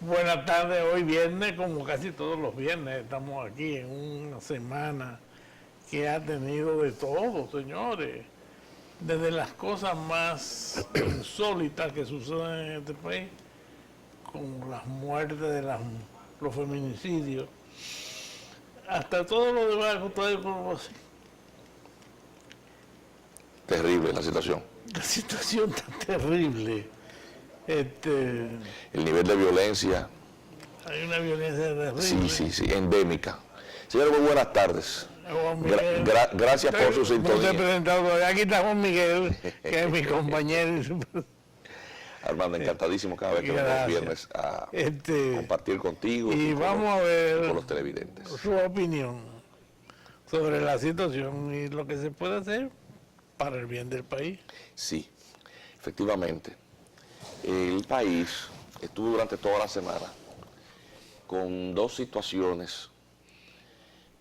Buenas tardes, hoy viernes, como casi todos los viernes, estamos aquí en una semana que ha tenido de todo, señores. Desde las cosas más insólitas que suceden en este país, con las muertes de los feminicidios, hasta todo lo demás que ustedes conocen. Terrible la situación. La situación tan terrible. El nivel de violencia, Hay una violencia terrible. sí, endémica. Señores, muy buenas tardes. Juan Miguel, Gracias por su no se ha sintonía. presentado todavía. Aquí está Juan Miguel, que es mi compañero. Armando, encantadísimo cada vez que vengo los viernes a compartir contigo Y vamos a con ver los televidentes. su opinión sobre la situación y lo que se puede hacer para el bien del país. Sí, efectivamente. El país estuvo durante toda la semana con dos situaciones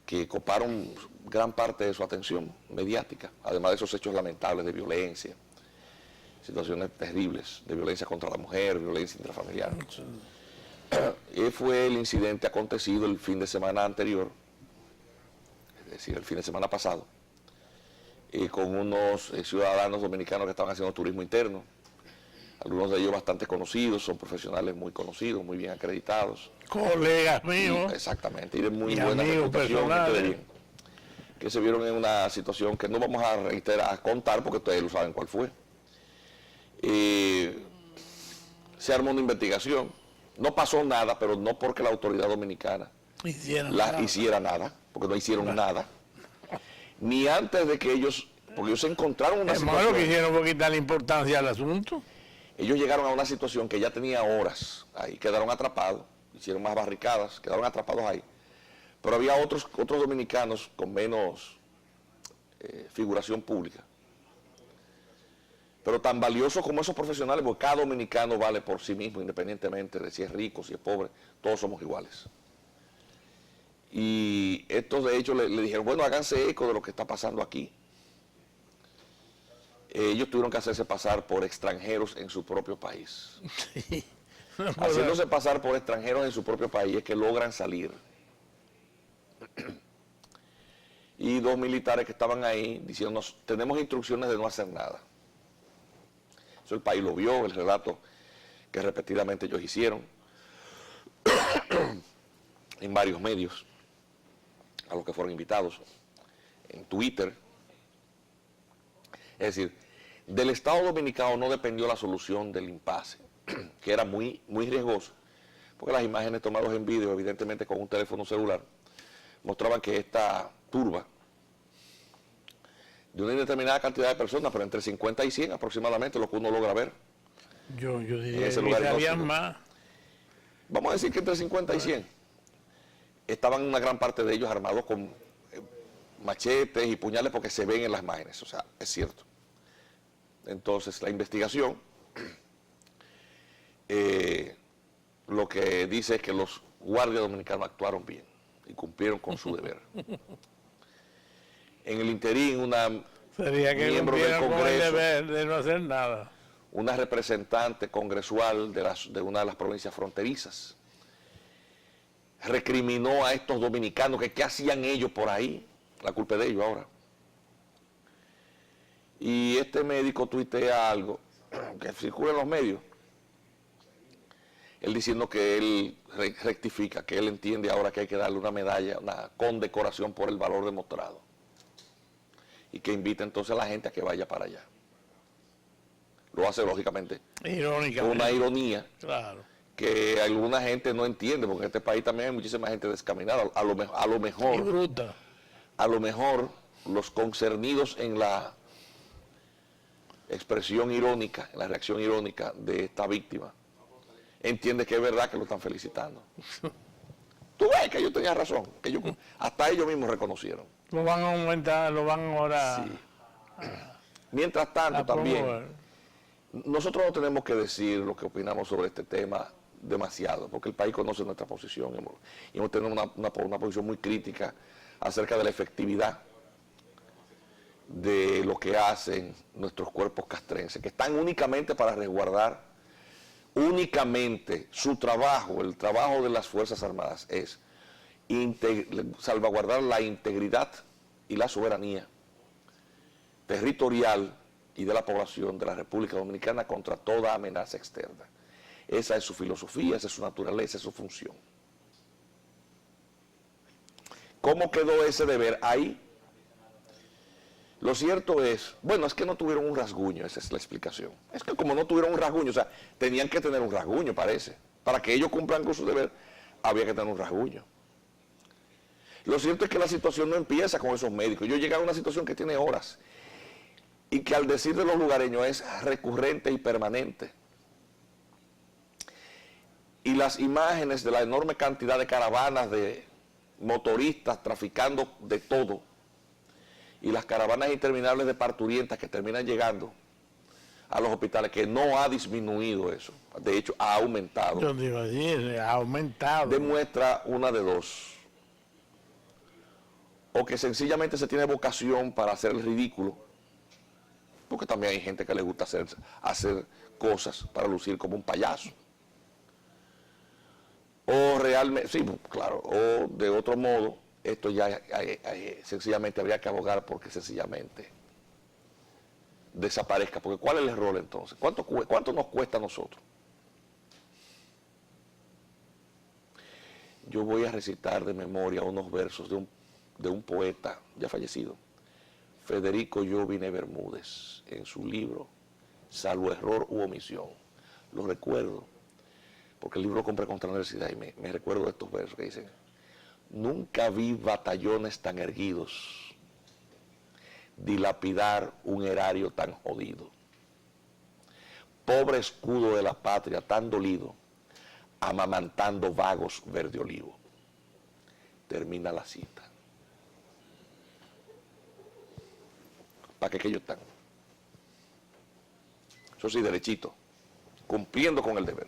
que coparon gran parte de su atención mediática, además de esos hechos lamentables de violencia, situaciones terribles de violencia contra la mujer, violencia intrafamiliar. Fue el incidente acontecido el fin de semana anterior, es decir, el fin de semana pasado, con unos ciudadanos dominicanos que estaban haciendo turismo interno. Algunos de ellos bastante conocidos, son profesionales muy conocidos, muy bien acreditados. Colegas míos. Exactamente, y de muy y buena amigos reputación, personales. que se vieron en una situación que no vamos a reiterar, a contar, porque ustedes lo saben cuál fue. Se armó una investigación, no pasó nada, pero no porque la autoridad dominicana hiciera nada, porque no hicieron nada, ni antes de que ellos, porque ellos se encontraron una Hermano, situación. que hicieron por quitarle importancia al asunto. Ellos llegaron a una situación que ya tenía horas ahí, quedaron atrapados, hicieron más barricadas, quedaron atrapados ahí. Pero había otros dominicanos con menos figuración pública. Pero tan valiosos como esos profesionales, porque cada dominicano vale por sí mismo, independientemente de si es rico, si es pobre, todos somos iguales. Y estos de hecho le dijeron, bueno, háganse eco de lo que está pasando aquí. Ellos tuvieron que hacerse pasar por extranjeros en su propio país. Sí. Haciéndose pasar por extranjeros en su propio país es que logran salir. Y dos militares que estaban ahí diciéndonos, tenemos instrucciones de no hacer nada. Eso el país lo vio, el relato que repetidamente ellos hicieron en varios medios a los que fueron invitados, en Twitter. Es decir, del Estado Dominicano no dependió la solución del impasse, que era muy riesgoso, porque las imágenes tomadas en vídeo, evidentemente con un teléfono celular, mostraban que esta turba, de una indeterminada cantidad de personas, pero entre 50 y 100 aproximadamente, lo que uno logra ver. Yo diría ese que lugar habían más. Vamos a decir que entre 50 y 100. Estaban una gran parte de ellos armados con machetes y puñales porque se ven en las imágenes, o sea, es cierto. Entonces, la investigación lo que dice es que los guardias dominicanos actuaron bien y cumplieron con su deber. En el interín, una Sería que miembro del cumplieran con el Congreso, deber de no hacer nada. una representante congresual de una de las provincias fronterizas, recriminó a estos dominicanos que qué hacían ellos por ahí, la culpa es de ellos ahora. Y este médico tuitea algo que circula en los medios, él diciendo que él rectifica, que él entiende ahora que hay que darle una medalla, una condecoración por el valor demostrado, y que invita entonces a la gente a que vaya para allá. Lo hace lógicamente Irónica. con una ironía, Claro. que alguna gente no entiende, porque en este país también hay muchísima gente descaminada. A lo Y mejor, bruta. los concernidos en la expresión irónica, en la reacción irónica de esta víctima, entiende que es verdad que lo están felicitando. Tú ves que yo tenía razón, que hasta ellos mismos reconocieron. Lo van a aumentar, lo van ahora Sí. Mientras tanto, a también, promover. nosotros no tenemos que decir lo que opinamos sobre este tema demasiado, porque el país conoce nuestra posición y hemos tenido una posición muy crítica acerca de la efectividad de lo que hacen nuestros cuerpos castrenses, que están únicamente para resguardar únicamente su trabajo, el trabajo de las Fuerzas Armadas es salvaguardar la integridad y la soberanía territorial y de la población de la República Dominicana contra toda amenaza externa. Esa es su filosofía, esa es su naturaleza, esa es su función. ¿Cómo quedó ese deber ahí? Lo cierto es, bueno, es que no tuvieron un rasguño, esa es la explicación. Es que como no tuvieron un rasguño, o sea, tenían que tener un rasguño, parece. Para que ellos cumplan con su deber, había que tener un rasguño. Lo cierto es que la situación no empieza con esos médicos. Yo llegué a una situación que tiene horas y que al decir de los lugareños es recurrente y permanente. Y las imágenes de la enorme cantidad de caravanas de motoristas traficando de todo y las caravanas interminables de parturientas que terminan llegando a los hospitales, que no ha disminuido eso, de hecho ha aumentado. Yo digo, sí, ha aumentado. Demuestra una de dos: o que sencillamente se tiene vocación para hacer el ridículo, porque también hay gente que le gusta hacer cosas para lucir como un payaso, o realmente, sí, claro, o de otro modo, esto ya sencillamente habría que abogar porque sencillamente desaparezca, porque ¿cuál es el error entonces? ¿Cuánto nos cuesta a nosotros? Yo voy a recitar de memoria unos versos de un poeta ya fallecido, Federico Jovine Bermúdez, en su libro Salvo Error u Omisión. Lo recuerdo, porque el libro lo compré contra la universidad y me recuerdo de estos versos que dicen: nunca vi batallones tan erguidos, dilapidar un erario tan jodido, pobre escudo de la patria tan dolido, amamantando vagos verde olivo. Termina la cita. ¿Para qué ellos están? Eso sí, derechito, cumpliendo con el deber.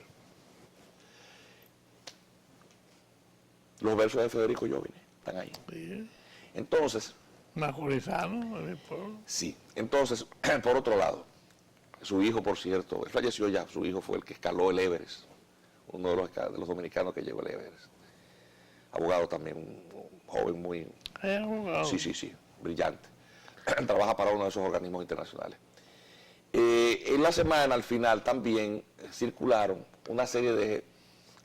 Los versos de Federico Jovine están ahí. Sí. Entonces, Macorizano, de mi pueblo. sí, entonces, por otro lado, su hijo, por cierto, él falleció ya, su hijo fue el que escaló el Everest, uno de los dominicanos que llegó al Everest. Abogado también, un joven muy... abogado. Sí, brillante. Trabaja para uno de esos organismos internacionales. En la semana, al final, también circularon una serie de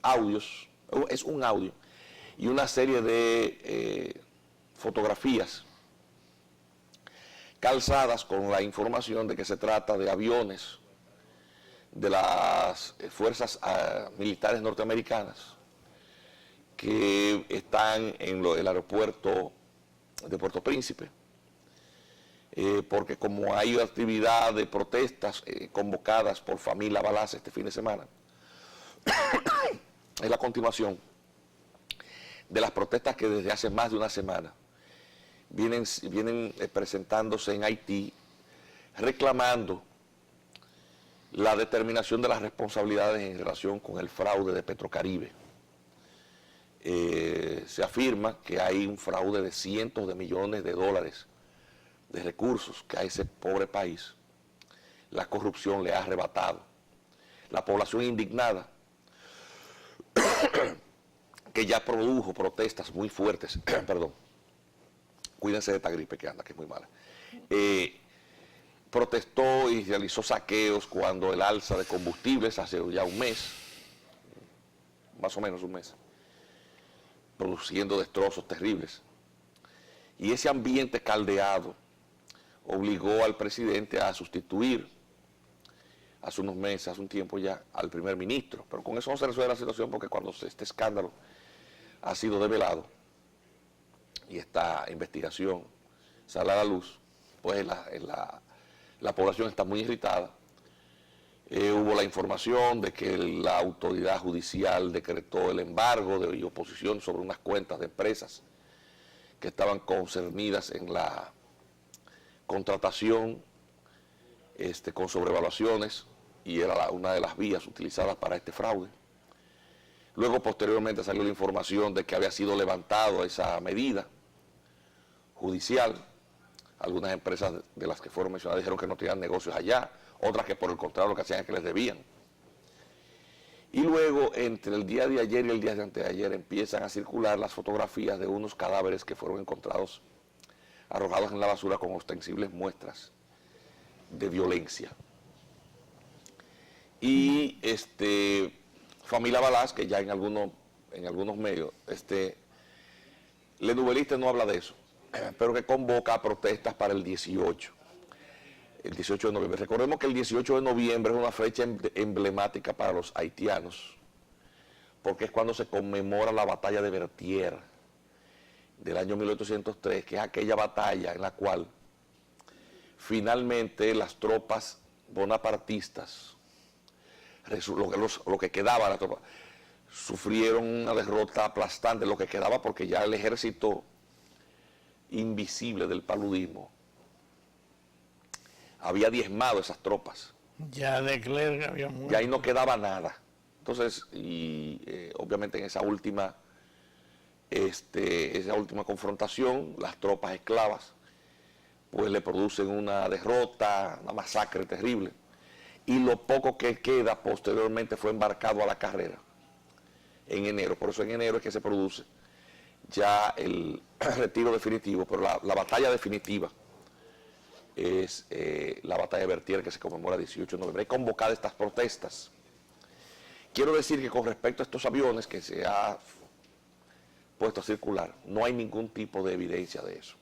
audios, es un audio, y una serie de fotografías calzadas con la información de que se trata de aviones de las fuerzas militares norteamericanas que están en el aeropuerto de Puerto Príncipe, porque como hay actividad de protestas convocadas por Familia Balaz este fin de semana, es la continuación de las protestas que desde hace más de una semana vienen presentándose en Haití, reclamando la determinación de las responsabilidades en relación con el fraude de Petrocaribe. Se afirma que hay un fraude de cientos de millones de dólares de recursos que a ese pobre país la corrupción le ha arrebatado. La población indignada, que ya produjo protestas muy fuertes, perdón, cuídense de esta gripe que anda, que es muy mala, protestó y realizó saqueos cuando el alza de combustibles hace ya un mes, más o menos un mes, produciendo destrozos terribles. Y ese ambiente caldeado obligó al presidente a sustituir hace unos meses, hace un tiempo ya, al primer ministro. Pero con eso no se resuelve la situación, porque cuando este escándalo ha sido develado y esta investigación sale a la luz, pues la población está muy irritada. Hubo la información de que la autoridad judicial decretó el embargo de oposición sobre unas cuentas de empresas que estaban concernidas en la contratación con sobrevaluaciones, y era una de las vías utilizadas para este fraude. Luego, posteriormente, salió la información de que había sido levantado esa medida judicial. Algunas empresas de las que fueron mencionadas dijeron que no tenían negocios allá, otras que por el contrario lo que hacían es que les debían. Y luego, entre el día de ayer y el día de anteayer, empiezan a circular las fotografías de unos cadáveres que fueron encontrados arrojados en la basura con ostensibles muestras de violencia. Y familia Balaz, que ya en algunos medios, Le Nouvelliste no habla de eso, pero que convoca a protestas para el 18 de noviembre. Recordemos que el 18 de noviembre es una fecha emblemática para los haitianos, porque es cuando se conmemora la batalla de Berthier del año 1803, que es aquella batalla en la cual finalmente las tropas bonapartistas, lo que quedaba de la tropa, sufrieron una derrota aplastante, lo que quedaba, porque ya el ejército invisible del paludismo había diezmado esas tropas. Ya de Klerk había muerto. Ya ahí no quedaba nada. Entonces, obviamente en esa última confrontación, las tropas esclavas pues le producen una derrota, una masacre terrible. Y lo poco que queda posteriormente fue embarcado a la carrera en enero. Por eso en enero es que se produce ya el retiro definitivo, pero la batalla definitiva es la batalla de Berthier, que se conmemora el 18 de noviembre. Hay convocadas estas protestas. Quiero decir que con respecto a estos aviones que se ha puesto a circular, no hay ningún tipo de evidencia de eso.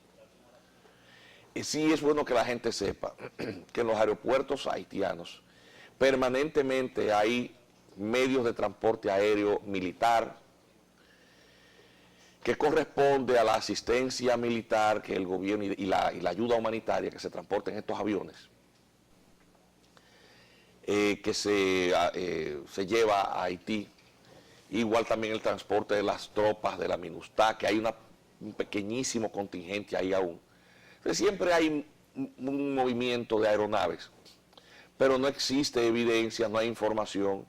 Y sí es bueno que la gente sepa que en los aeropuertos haitianos permanentemente hay medios de transporte aéreo militar que corresponde a la asistencia militar que el gobierno y la ayuda humanitaria que se transporta en estos aviones, que se lleva a Haití. Igual también el transporte de las tropas de la MINUSTAH, que hay un pequeñísimo contingente ahí aún. Entonces, siempre hay un movimiento de aeronaves, pero no existe evidencia, no hay información.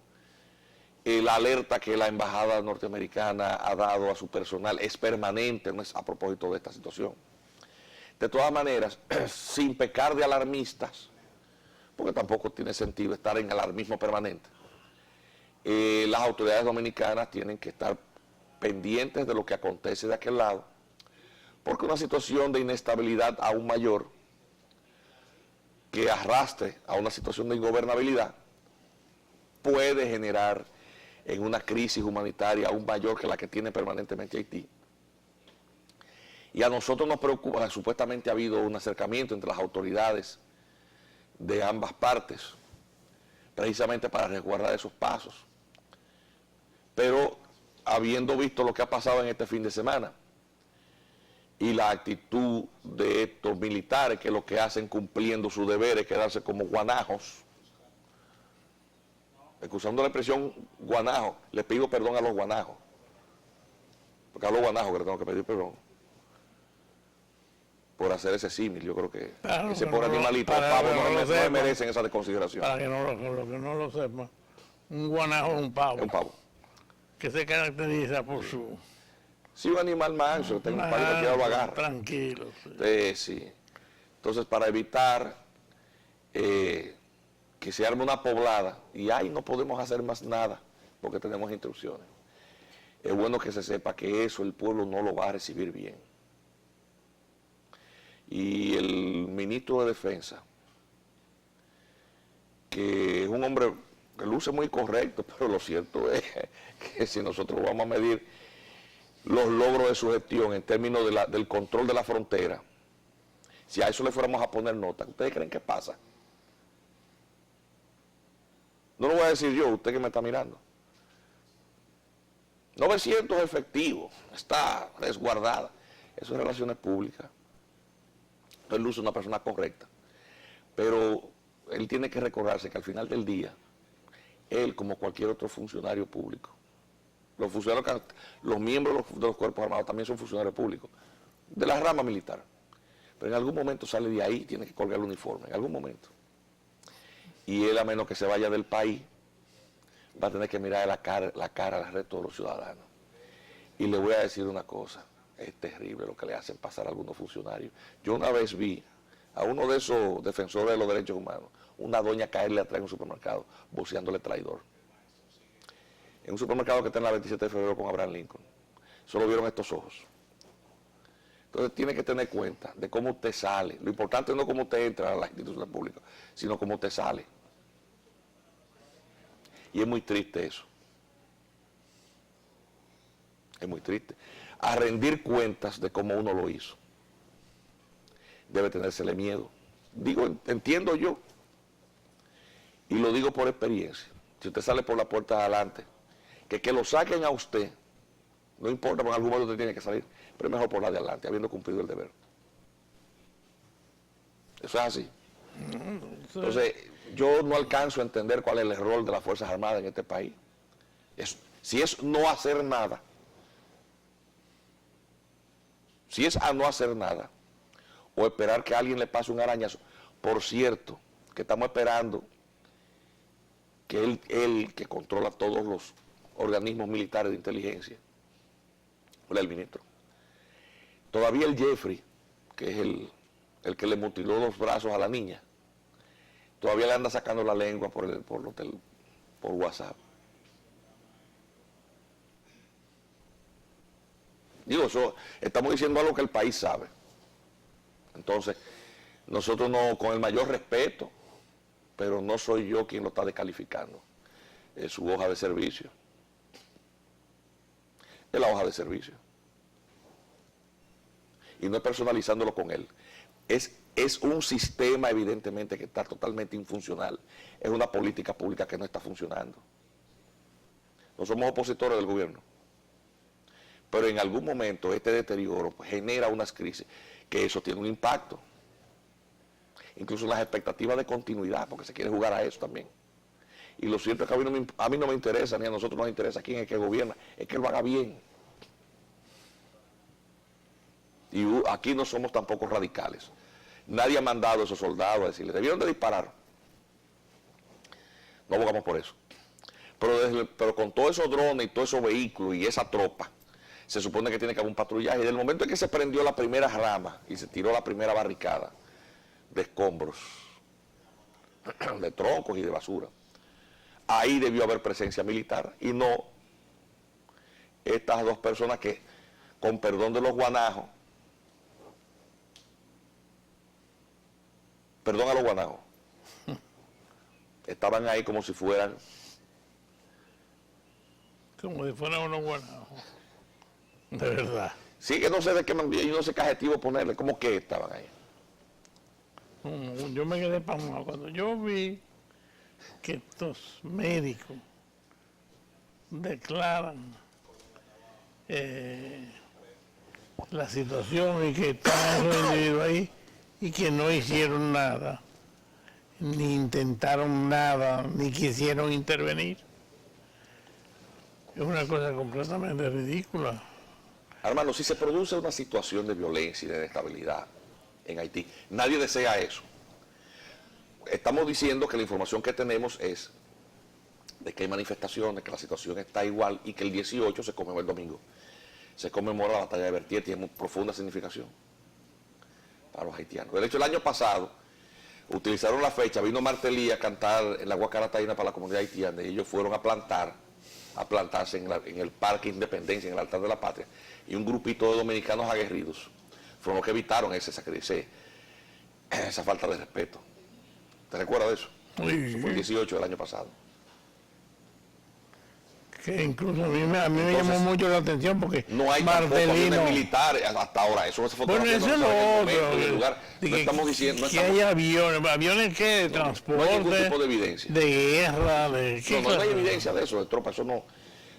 La alerta que la embajada norteamericana ha dado a su personal es permanente, no es a propósito de esta situación. De todas maneras, sin pecar de alarmistas, porque tampoco tiene sentido estar en alarmismo permanente, las autoridades dominicanas tienen que estar pendientes de lo que acontece de aquel lado, porque una situación de inestabilidad aún mayor, que arrastre a una situación de ingobernabilidad, puede generar en una crisis humanitaria aún mayor que la que tiene permanentemente Haití. Y a nosotros nos preocupa, supuestamente ha habido un acercamiento entre las autoridades de ambas partes, precisamente para resguardar esos pasos. Pero habiendo visto lo que ha pasado en este fin de semana y la actitud de estos militares, que lo que hacen cumpliendo su deber es quedarse como guanajos, excusando la expresión guanajo, les pido perdón a los guanajos, porque a los guanajos que les tengo que pedir perdón por hacer ese símil. Yo creo que claro, ese pobre animalito, los pavos no merecen esa desconsideración. Para que no lo sepa, un guanajo es un pavo. Es un pavo. Que se caracteriza por su... Sí, un animal manso, tengo un pavo que lo agarra. Tranquilo. Sí. Sí. Entonces, para evitar que se arme una poblada y ahí no podemos hacer más nada porque tenemos instrucciones, es bueno que se sepa que eso el pueblo no lo va a recibir bien. Y el ministro de Defensa, que es un hombre que luce muy correcto, pero lo cierto es que si nosotros vamos a medir los logros de su gestión en términos del control de la frontera, si a eso le fuéramos a poner nota, ¿ustedes creen que pasa? No lo voy a decir yo, usted que me está mirando. 900 efectivos, está resguardada. Eso es relaciones públicas. Él luce una persona correcta. Pero él tiene que recordarse que al final del día, él, como cualquier otro funcionario público, los miembros de los cuerpos armados también son funcionarios públicos, de la rama militar. Pero en algún momento sale de ahí, tiene que colgar el uniforme, en algún momento. Y él, a menos que se vaya del país, va a tener que mirar la cara al resto de los ciudadanos. Y le voy a decir una cosa, es terrible lo que le hacen pasar a algunos funcionarios. Yo una vez vi a uno de esos defensores de los derechos humanos, una doña caerle atrás en un supermercado, voceándole traidor. en un supermercado que está en la 27 de febrero con Abraham Lincoln. Solo vieron estos ojos. Entonces tiene que tener cuenta de cómo usted sale. Lo importante no es cómo usted entra a las instituciones públicas, sino cómo usted sale. Y es muy triste eso. Es muy triste. A rendir cuentas de cómo uno lo hizo. Debe tenérsele miedo. Digo, entiendo yo, y lo digo por experiencia. Si usted sale por la puerta de adelante, que lo saquen a usted, no importa, porque en algún momento usted tiene que salir, pero es mejor por la de adelante, habiendo cumplido el deber. Eso es así. Entonces, yo no alcanzo a entender cuál es el rol de las Fuerzas Armadas en este país. Si es no hacer nada, si es a no hacer nada, o esperar que a alguien le pase un arañazo. Por cierto, que estamos esperando que él que controla todos los organismos militares de inteligencia, el ministro, todavía el Jeffrey, que es el que le mutiló los brazos a la niña, todavía le anda sacando la lengua por WhatsApp. Digo, eso, estamos diciendo algo que el país sabe. Entonces, nosotros no, con el mayor respeto, pero no soy yo quien lo está descalificando. Es su hoja de servicio. Es la hoja de servicio. Y no es personalizándolo con él. Es un sistema, evidentemente, que está totalmente infuncional. Es una política pública que no está funcionando. No somos opositores del gobierno. Pero en algún momento este deterioro pues, genera unas crisis, que eso tiene un impacto. Incluso en las expectativas de continuidad, porque se quiere jugar a eso también. Y lo cierto es que a mí no me interesa, ni a nosotros nos interesa quién es que gobierna, es que lo haga bien. Y aquí no somos tampoco radicales. Nadie ha mandado a esos soldados a decirle, debieron de disparar. No abogamos por eso. Pero con todos esos drones y todos esos vehículos y esa tropa, se supone que tiene que haber un patrullaje. Y del momento en que se prendió la primera rama y se tiró la primera barricada de escombros, de troncos y de basura, ahí debió haber presencia militar y no estas dos personas que, con perdón de los guanajos, perdón a los guanajos, estaban ahí como si fueran unos guanajos. De verdad. Sí, que no sé de qué manera, yo no sé qué adjetivo ponerle, como que estaban ahí. Yo me quedé pasmado cuando yo vi que estos médicos declaran la situación y que están esos individuos ahí y que no hicieron nada, ni intentaron nada, ni quisieron intervenir. Es una cosa completamente ridícula. Hermano, si se produce una situación de violencia y de inestabilidad en Haití, nadie desea eso. Estamos diciendo que la información que tenemos es de que hay manifestaciones, que la situación está igual y que el 18 se conmemora el domingo. Se conmemora la batalla de Berthier, tiene muy profunda significación para los haitianos. De hecho, el año pasado utilizaron la fecha, vino Martelly a cantar en la Guacara Taína para la comunidad haitiana y ellos fueron a plantarse en el Parque Independencia, en el altar de la patria, y un grupito de dominicanos aguerridos fueron los que evitaron esa falta de respeto. ¿Te recuerdas de eso? Eso fue el 18 del año pasado. Que incluso a mí me llamó mucho la atención porque no hay aviones militares hasta ahora. Eso se bueno, eso es lo otro. Lugar. No estamos diciendo que hay aviones que de transporte, no hay ningún tipo de evidencia. De guerra, no hay evidencia de eso, de tropas. Eso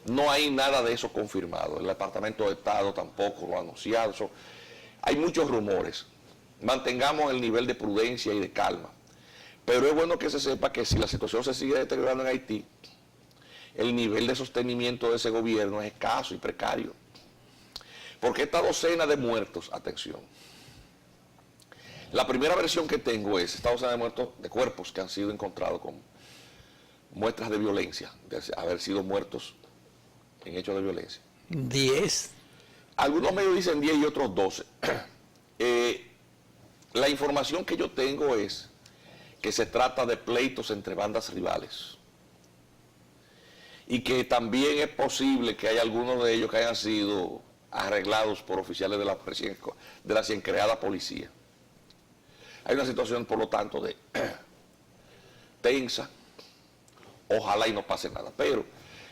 no hay nada de eso confirmado. El Departamento de Estado tampoco lo ha anunciado. Hay muchos rumores. Mantengamos el nivel de prudencia y de calma. Pero es bueno que se sepa que si la situación se sigue deteriorando en Haití, el nivel de sostenimiento de ese gobierno es escaso y precario. Porque esta docena de muertos, atención, la primera versión que tengo es esta docena de muertos de cuerpos que han sido encontrados con muestras de violencia, de haber sido muertos en hechos de violencia. 10. Algunos medios dicen 10 y otros 12. La información que yo tengo es que se trata de pleitos entre bandas rivales y que también es posible que haya algunos de ellos que hayan sido arreglados por oficiales de la recién creada policía. Hay una situación, por lo tanto, de tensa. Ojalá y no pase nada, pero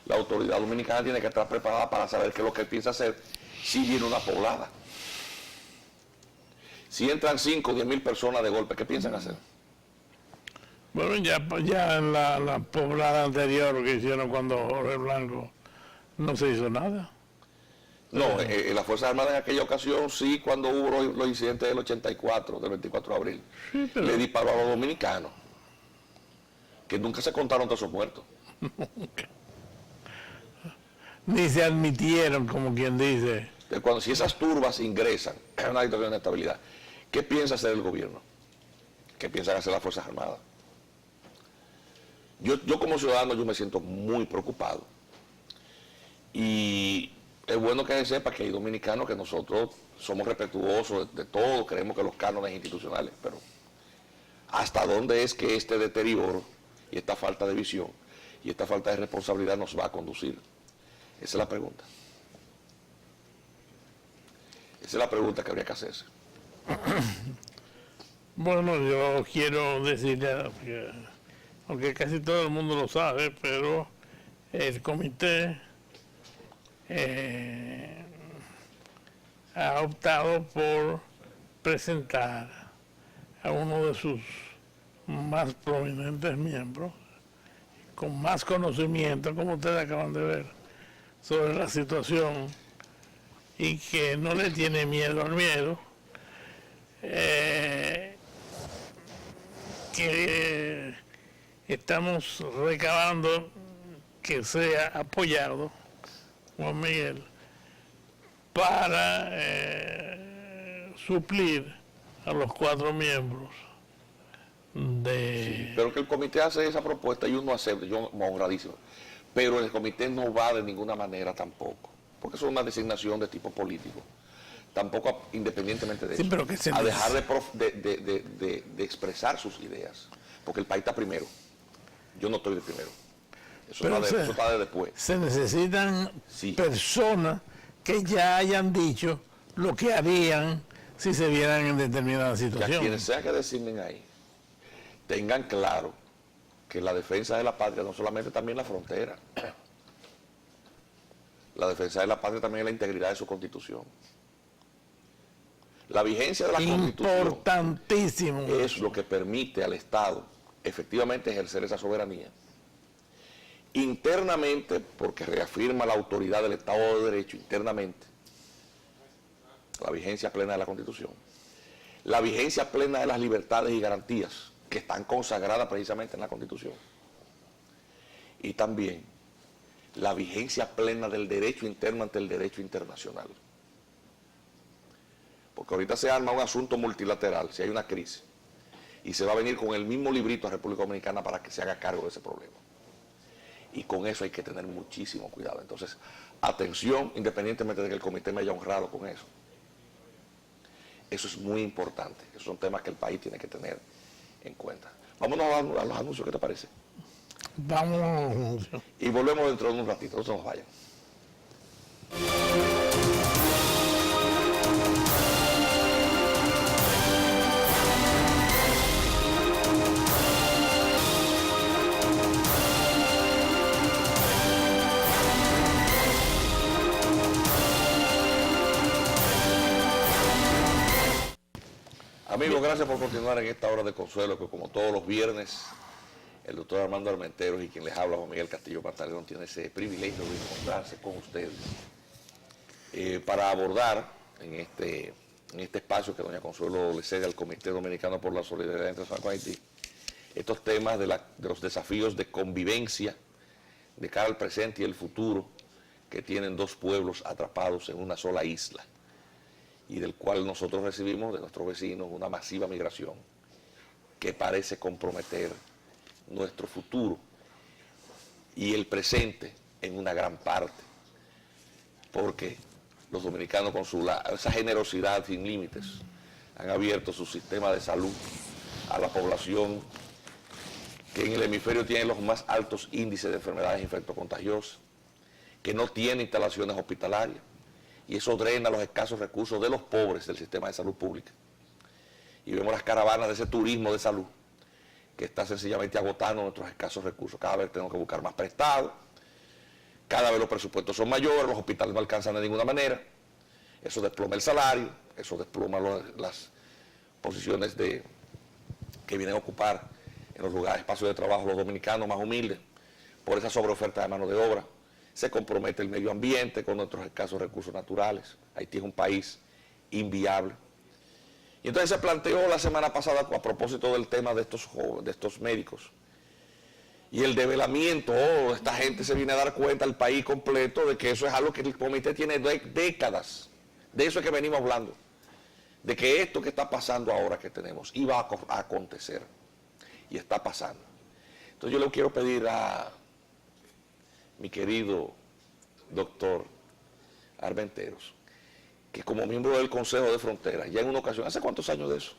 la autoridad dominicana tiene que estar preparada para saber qué es lo que piensa hacer si viene una poblada. Si entran 5 o 10 mil personas de golpe, ¿qué piensan hacer? Bueno, ya en la poblada anterior que hicieron cuando Jorge Blanco no se hizo nada. No, las Fuerzas Armadas en aquella ocasión sí, cuando hubo los incidentes del 84, del 24 de abril, Sí, pero le disparó a los dominicanos, que nunca se contaron todos esos muertos. ni se admitieron, como quien dice. Si esas turbas ingresan en una situación de inestabilidad, ¿qué piensa hacer el gobierno? ¿Qué piensan hacer las Fuerzas Armadas? Yo como ciudadano yo me siento muy preocupado. Y es bueno que se sepa que hay dominicanos que nosotros somos respetuosos de todo, creemos que los cánones institucionales, pero ¿hasta dónde es que este deterioro y esta falta de visión y esta falta de responsabilidad nos va a conducir? Esa es la pregunta. Esa es la pregunta que habría que hacerse. Bueno, yo quiero decirle, aunque casi todo el mundo lo sabe, pero el comité ha optado por presentar a uno de sus más prominentes miembros, con más conocimiento, como ustedes acaban de ver, sobre la situación y que no le tiene miedo al miedo, que estamos recabando que sea apoyado Juan Miguel para suplir a los 4 miembros de... Sí, pero que el comité hace esa propuesta y uno acepta, yo honradísimo. Pero el comité no va de ninguna manera tampoco, porque eso es una designación de tipo político. Tampoco independientemente de Sí, eso, pero que a dejar de expresar sus ideas, porque el país está primero. Yo no estoy de primero. Eso está de después. Se necesitan Sí. personas que ya hayan dicho lo que harían si se vieran en determinada Que a situación. quienes sea que designen ahí, tengan claro que la defensa de la patria no solamente también la frontera. La defensa de la patria también es la integridad de su constitución. La vigencia de la constitución Importantísimo. es lo que permite al Estado efectivamente ejercer esa soberanía. Internamente, porque reafirma la autoridad del Estado de Derecho internamente, la vigencia plena de la Constitución, la vigencia plena de las libertades y garantías que están consagradas precisamente en la Constitución, y también la vigencia plena del derecho interno ante el derecho internacional. Porque ahorita se arma un asunto multilateral, si hay una crisis, y se va a venir con el mismo librito a República Dominicana para que se haga cargo de ese problema. Y con eso hay que tener muchísimo cuidado. Entonces, atención, independientemente de que el comité me haya honrado con eso. Eso es muy importante. Esos son temas que el país tiene que tener en cuenta. Vámonos a los anuncios, ¿qué te parece? Vamos. Y volvemos dentro de un ratito, no se nos vayan. Amigos, gracias por continuar en esta hora de consuelo, que como todos los viernes, el doctor Armando Armenteros y quien les habla, Juan Miguel Castillo Pantaleón, tiene ese privilegio de encontrarse con ustedes para abordar en este espacio que doña Consuelo le cede al Comité Dominicano por la Solidaridad Internacional con Haití, estos temas de los desafíos de convivencia de cara al presente y el futuro que tienen dos pueblos atrapados en una sola isla, y del cual nosotros recibimos de nuestros vecinos una masiva migración que parece comprometer nuestro futuro y el presente en una gran parte, porque los dominicanos con esa generosidad sin límites han abierto su sistema de salud a la población que en el hemisferio tiene los más altos índices de enfermedades infectocontagiosas, que no tiene instalaciones hospitalarias, y eso drena los escasos recursos de los pobres del sistema de salud pública. Y vemos las caravanas de ese turismo de salud, que está sencillamente agotando nuestros escasos recursos. Cada vez tenemos que buscar más prestado, cada vez los presupuestos son mayores, los hospitales no alcanzan de ninguna manera, eso desploma el salario, eso desploma las posiciones que vienen a ocupar en los lugares, espacios de trabajo los dominicanos más humildes, por esa sobreoferta de mano de obra. Se compromete el medio ambiente con nuestros escasos recursos naturales. Haití es un país inviable. Y entonces se planteó la semana pasada, a propósito del tema de estos médicos, y el develamiento, esta gente se viene a dar cuenta, el país completo, de que eso es algo que el comité tiene décadas, de eso es que venimos hablando, de que esto que está pasando ahora que tenemos iba a acontecer, y está pasando. Entonces yo le quiero pedir a mi querido doctor Armenteros, que como miembro del Consejo de Fronteras, ya en una ocasión, ¿hace cuántos años de eso?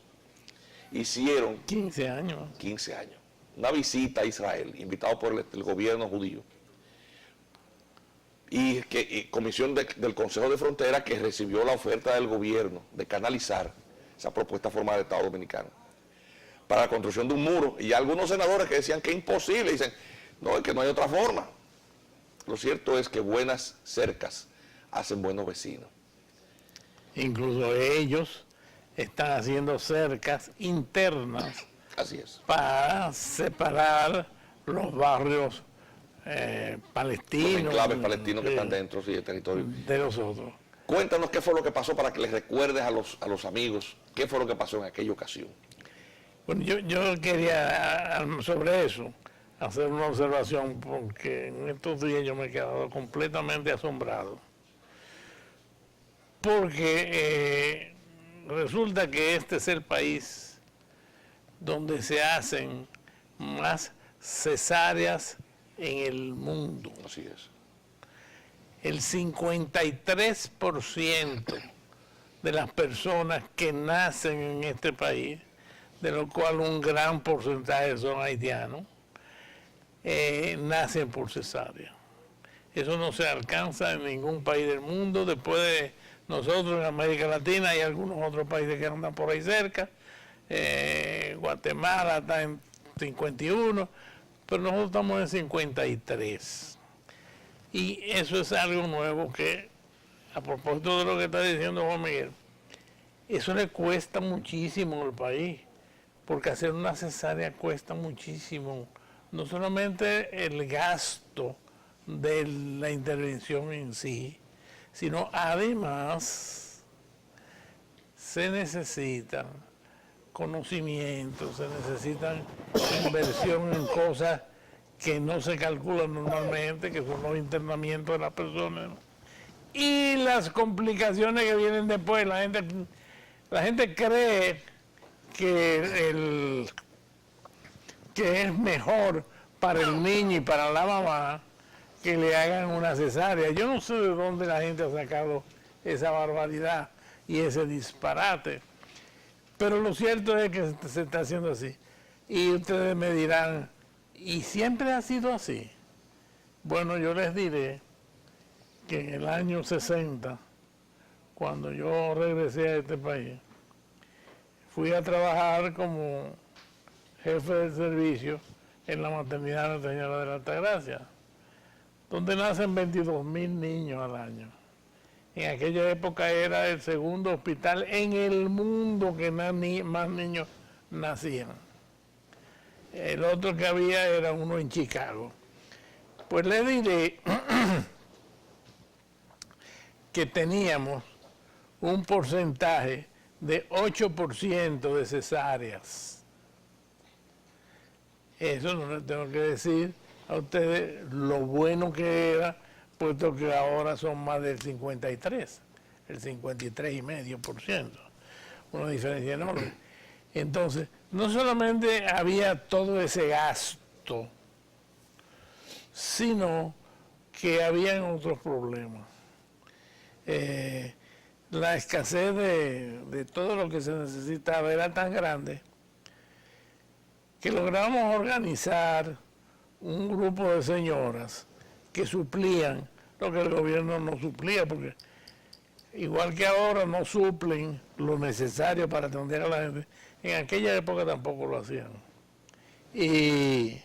Hicieron 15 años. 15 años. Una visita a Israel, invitado por el gobierno judío. Y comisión del Consejo de Fronteras que recibió la oferta del gobierno de canalizar esa propuesta formal del Estado Dominicano para la construcción de un muro. Y algunos senadores que decían que es imposible, dicen, no, es que no hay otra forma. Lo cierto es que buenas cercas hacen buenos vecinos. Incluso ellos están haciendo cercas internas. Así es. Para separar los barrios palestinos. Los enclaves palestinos que están dentro del territorio. De los otros. Cuéntanos qué fue lo que pasó para que les recuerdes a los amigos qué fue lo que pasó en aquella ocasión. Bueno, yo quería sobre eso hacer una observación porque en estos días yo me he quedado completamente asombrado. Porque resulta que este es el país donde se hacen más cesáreas en el mundo. Así es. El 53% de las personas que nacen en este país, de lo cual un gran porcentaje son haitianos, nacen por cesárea. Eso no se alcanza en ningún país del mundo. Después de nosotros en América Latina hay algunos otros países que andan por ahí cerca. Guatemala está en 51, pero nosotros estamos en 53. Y eso es algo nuevo que, a propósito de lo que está diciendo Juan Miguel, eso le cuesta muchísimo al país, porque hacer una cesárea cuesta muchísimo. No solamente el gasto de la intervención en sí, sino además se necesitan conocimientos, se necesitan inversión en cosas que no se calculan normalmente, que son los internamientos de las personas, ¿no? Y las complicaciones que vienen después. La gente cree que es mejor para el niño y para la mamá que le hagan una cesárea. Yo no sé de dónde la gente ha sacado esa barbaridad y ese disparate. Pero lo cierto es que se está haciendo así. Y ustedes me dirán, ¿y siempre ha sido así? Bueno, yo les diré que en el año 60, cuando yo regresé a este país, fui a trabajar como jefe de servicio en la maternidad de Nuestra Señora de la Altagracia, donde nacen 22.000 niños al año. En aquella época era el segundo hospital en el mundo que más niños nacían. El otro que había era uno en Chicago. Pues le diré que teníamos un porcentaje de 8% de cesáreas. Eso no les tengo que decir a ustedes lo bueno que era, puesto que ahora son más del 53%, el 53,5%, una diferencia enorme. Entonces, no solamente había todo ese gasto, sino que habían otros problemas. La escasez de todo lo que se necesitaba era tan grande que logramos organizar un grupo de señoras que suplían lo que el gobierno no suplía, porque igual que ahora no suplen lo necesario para atender a la gente, en aquella época tampoco lo hacían. Y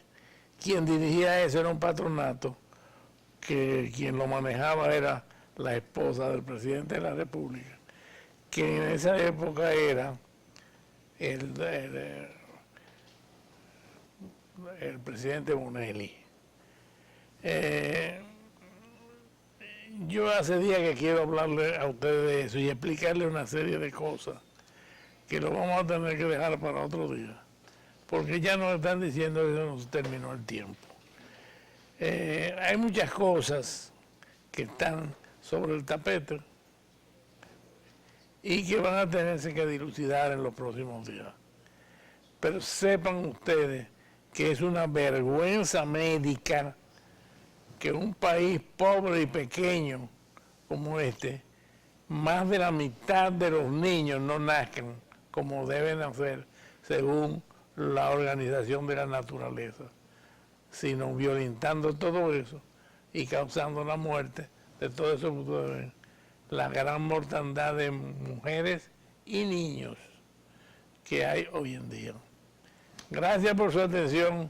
quien dirigía eso era un patronato, que quien lo manejaba era la esposa del presidente de la República, que en esa época era el presidente Bonelli. Yo hace días que quiero hablarle a ustedes de eso y explicarle una serie de cosas que lo vamos a tener que dejar para otro día, porque ya nos están diciendo que se nos terminó el tiempo. Hay muchas cosas que están sobre el tapete y que van a tenerse que dilucidar en los próximos días. Pero sepan ustedes que es una vergüenza médica que un país pobre y pequeño como este, más de la mitad de los niños no nazcan como deben hacer según la Organización de la Naturaleza, sino violentando todo eso y causando la muerte de todo eso que ustedes ven, la gran mortandad de mujeres y niños que hay hoy en día. Gracias por su atención.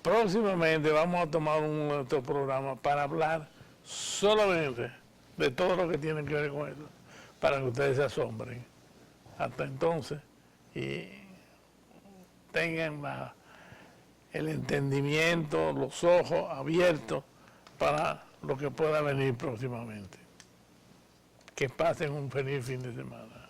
Próximamente vamos a tomar otro programa para hablar solamente de todo lo que tiene que ver con eso, para que ustedes se asombren. Hasta entonces, y tengan el entendimiento, los ojos abiertos para lo que pueda venir próximamente. Que pasen un feliz fin de semana.